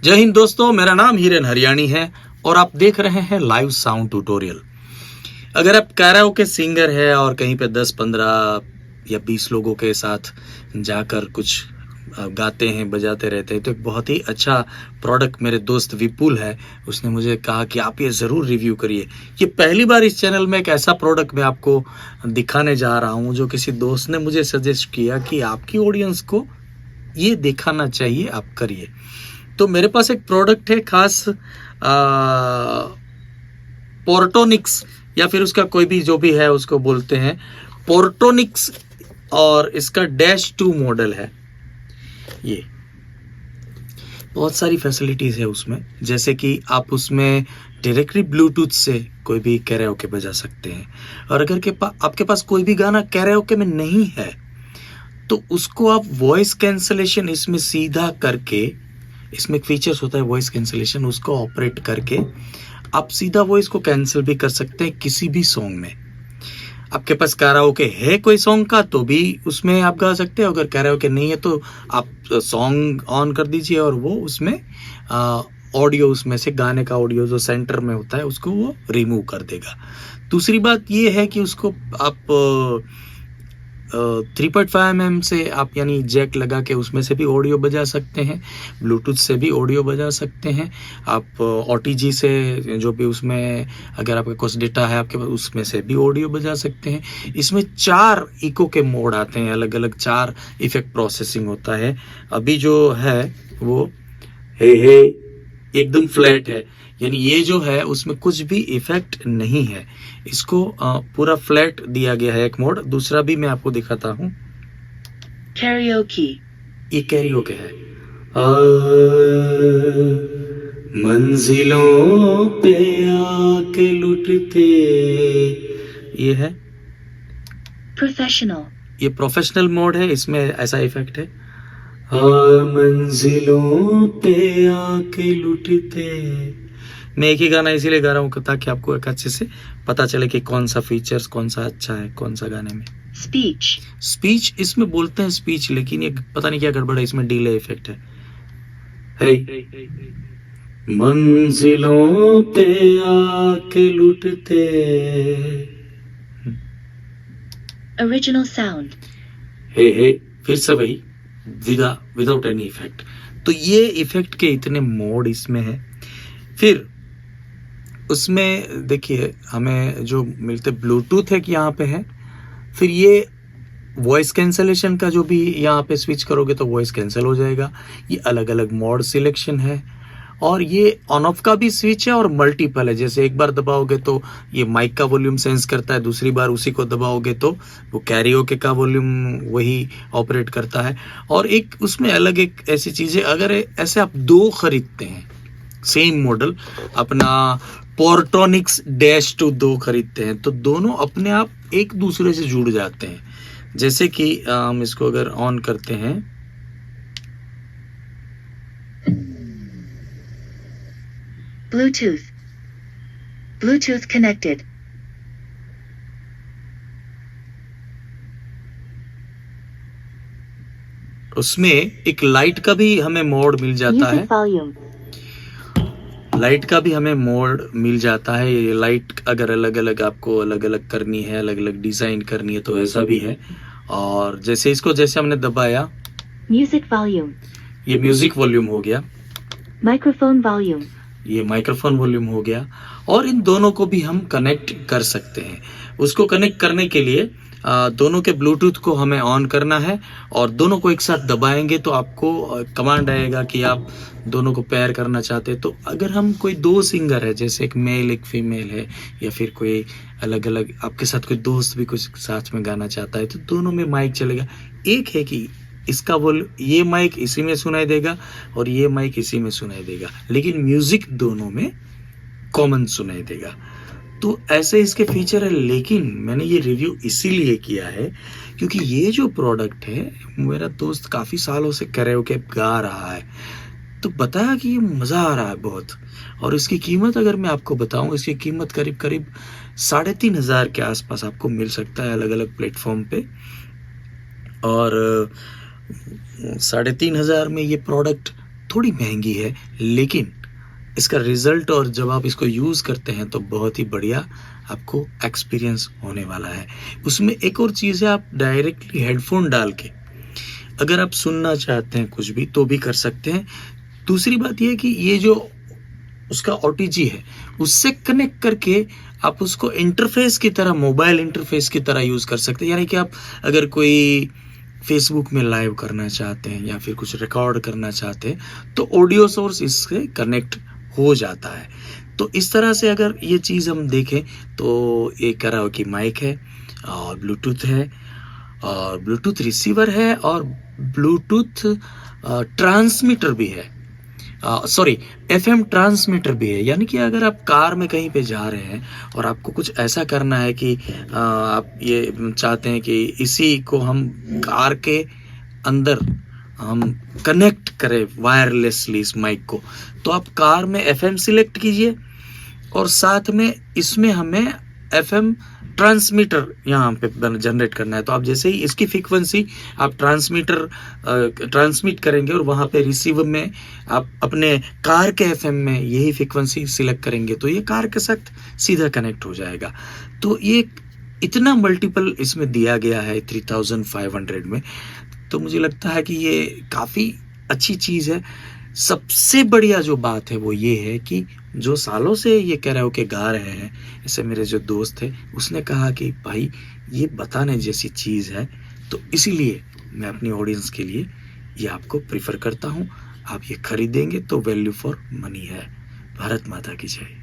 जय हिंद दोस्तों, मेरा नाम हिरेन हरियाणी है और आप देख रहे हैं लाइव साउंड ट्यूटोरियल। अगर आप कैराओके सिंगर है और कहीं पे 10, 15 या 20 लोगों के साथ जाकर कुछ गाते हैं, बजाते रहते हैं, तो एक बहुत ही अच्छा प्रोडक्ट मेरे दोस्त विपुल है, उसने मुझे कहा कि आप ये ज़रूर रिव्यू करिए। ये पहली बार इस चैनल में एक ऐसा प्रोडक्ट मैं आपको दिखाने जा रहा हूँ जो किसी दोस्त ने मुझे सजेस्ट किया कि आपकी ऑडियंस को ये दिखाना चाहिए, आप करिए। तो मेरे पास एक प्रोडक्ट है खास पोर्टोनिक्स या फिर उसका कोई भी जो भी है उसको बोलते हैं पोर्टोनिक्स, और इसका -2 मॉडल है। ये बहुत सारी फैसिलिटीज है उसमें, जैसे कि आप उसमें डायरेक्टली ब्लूटूथ से कोई भी कैराओके बजा सकते हैं, और अगर आपके पास कोई भी गाना कैराओके में नहीं है तो उसको आप वॉइस कैंसलेशन इसमें सीधा करके, इसमें एक फीचर्स होता है वॉइस कैंसलेशन, उसको ऑपरेट करके आप सीधा वॉइस को कैंसिल भी कर सकते हैं किसी भी सॉन्ग में। आपके पास कैराओके है कोई सॉन्ग का तो भी उसमें आप गा सकते हैं, अगर कैराओके नहीं है तो आप सॉन्ग ऑन कर दीजिए और वो उसमें ऑडियो, उसमें से गाने का ऑडियो जो सेंटर में होता है उसको वो रिमूव कर देगा। दूसरी बात ये है कि उसको आप 3.5 mm से आप यानी जैक लगा के उसमें से भी ऑडियो बजा सकते हैं, ब्लूटूथ से भी ऑडियो बजा सकते हैं, आप OTG से जो भी उसमें अगर आपके पास डेटा है आपके पास उसमें से भी ऑडियो बजा सकते हैं। इसमें 4 इको के मोड आते हैं, अलग अलग 4 इफेक्ट प्रोसेसिंग होता है। अभी जो है वो हे एकदम फ्लैट है, यानी ये जो है उसमें कुछ भी इफेक्ट नहीं है, इसको पूरा फ्लैट दिया गया है एक मोड। दूसरा भी मैं आपको दिखाता हूँ, कैरियोके। ये कैरियोके है। मंजिलों पे आके लुटते, ये है प्रोफेशनल। ये प्रोफेशनल मोड है, इसमें ऐसा इफेक्ट है, मंजिलों पे आके लुटते। मैं एक ही गाना इसीलिए गा रहा हूँ ताकि आपको एक अच्छे से पता चले कि कौन सा फीचर्स कौन सा अच्छा है कौन सा गाने में। स्पीच इसमें बोलते हैं स्पीच, लेकिन ये पता नहीं क्या गड़बड़ है, इसमें डिले इफेक्ट है। मंजिलों पे आके लुटते, ओरिजिनल साउंड। हे फिर से वही विदाउट एनी इफेक्ट। तो ये इफेक्ट के इतने मोड इसमें है। फिर उसमें देखिए हमें जो मिलते ब्लूटूथ है कि यहाँ पे है, फिर ये वॉइस कैंसलेशन का जो भी यहाँ पे स्विच करोगे तो वॉइस कैंसिल हो जाएगा। ये अलग अलग मोड सिलेक्शन है, और ये ऑन ऑफ का भी स्विच है और मल्टीपल है, जैसे एक बार दबाओगे तो ये माइक का वॉल्यूम सेंस करता है, दूसरी बार उसी को दबाओगे तो वो कैरियोके का वॉल्यूम वही ऑपरेट करता है। और एक उसमें अलग एक ऐसी चीज़ है, अगर ऐसे आप 2 खरीदते हैं सेम मॉडल, अपना पोर्टोनिक्स -2 खरीदते हैं तो दोनों अपने आप एक दूसरे से जुड़ जाते हैं। जैसे कि हम इसको अगर ऑन करते हैं, ब्लूटूथ कनेक्टेड। उसमें एक लाइट का भी हमें मोड मिल जाता है, लाइट का भी हमें मोड मिल जाता है। ये लाइट अगर अलग अलग आपको अलग अलग करनी है, अलग अलग डिजाइन करनी है तो ऐसा भी है। और जैसे इसको जैसे हमने दबाया, म्यूजिक वॉल्यूम, ये म्यूजिक वॉल्यूम हो गया, माइक्रोफोन वॉल्यूम, ये माइक्रोफोन वॉल्यूम हो गया। और इन दोनों को भी हम कनेक्ट कर सकते हैं। उसको कनेक्ट करने के लिए दोनों के ब्लूटूथ को हमें ऑन करना है और दोनों को एक साथ दबाएंगे तो आपको कमांड आएगा कि आप दोनों को पेयर करना चाहते हैं। तो अगर हम कोई 2 सिंगर है, जैसे एक मेल एक फीमेल है, या फिर कोई अलग अलग आपके साथ कोई दोस्त भी कुछ साथ में गाना चाहता है, तो दोनों में माइक चलेगा। एक है कि इसका ये माइक इसी में सुनाई देगा और ये माइक इसी में सुनाई देगा, लेकिन म्यूजिक दोनों में कॉमन सुनाई देगा। तो ऐसे इसके फीचर है। लेकिन मैंने ये रिव्यू इसीलिए किया है क्योंकि ये जो प्रोडक्ट है, मेरा दोस्त काफ़ी सालों से कैराओके गा रहा है, तो बताया कि ये मज़ा आ रहा है बहुत। और इसकी कीमत अगर मैं आपको बताऊं, इसकी कीमत करीब 3,500 के आसपास आपको मिल सकता है अलग अलग प्लेटफॉर्म पे। और 3,500 में ये प्रोडक्ट थोड़ी महंगी है, लेकिन इसका रिजल्ट और जब आप इसको यूज़ करते हैं तो बहुत ही बढ़िया आपको एक्सपीरियंस होने वाला है। उसमें एक और चीज़ है, आप डायरेक्टली हेडफोन डाल के अगर आप सुनना चाहते हैं कुछ भी तो भी कर सकते हैं। दूसरी बात ये है कि ये जो उसका OTG है उससे कनेक्ट करके आप उसको इंटरफेस की तरह, मोबाइल इंटरफेस की तरह यूज़ कर सकते हैं। यानी कि आप अगर कोई फेसबुक में लाइव करना चाहते हैं या फिर कुछ रिकॉर्ड करना चाहते हैं तो ऑडियो सोर्स इससे कनेक्ट हो जाता है। तो इस तरह से अगर ये चीज़ हम देखें तो एक कराओके माइक है और ब्लूटूथ है और ब्लूटूथ रिसीवर है और ब्लूटूथ ट्रांसमीटर भी है, सॉरी FM ट्रांसमीटर भी है। यानी कि अगर आप कार में कहीं पे जा रहे हैं और आपको कुछ ऐसा करना है कि आप ये चाहते हैं कि इसी को हम कार के अंदर हम कनेक्ट करें वायरलेसली इस माइक को, तो आप कार में FM सिलेक्ट कीजिए और साथ में इसमें हमें FM ट्रांसमीटर यहाँ पे जनरेट करना है। तो आप जैसे ही इसकी फ्रीक्वेंसी आप ट्रांसमिट करेंगे और वहाँ पे रिसीवर में आप अपने कार के FM में यही फ्रीक्वेंसी सिलेक्ट करेंगे तो ये कार के साथ सीधा कनेक्ट हो जाएगा। तो ये इतना मल्टीपल इसमें दिया गया है 3500 में, तो मुझे लगता है कि ये काफ़ी अच्छी चीज़ है। सबसे बढ़िया जो बात है वो ये है कि जो सालों से ये कराओके गा रहे हैं, ऐसे मेरे जो दोस्त है उसने कहा कि भाई ये बताने जैसी चीज़ है, तो इसीलिए मैं अपनी ऑडियंस के लिए ये आपको प्रिफर करता हूँ। आप ये खरीदेंगे तो वैल्यू फॉर मनी है। भारत माता की जय।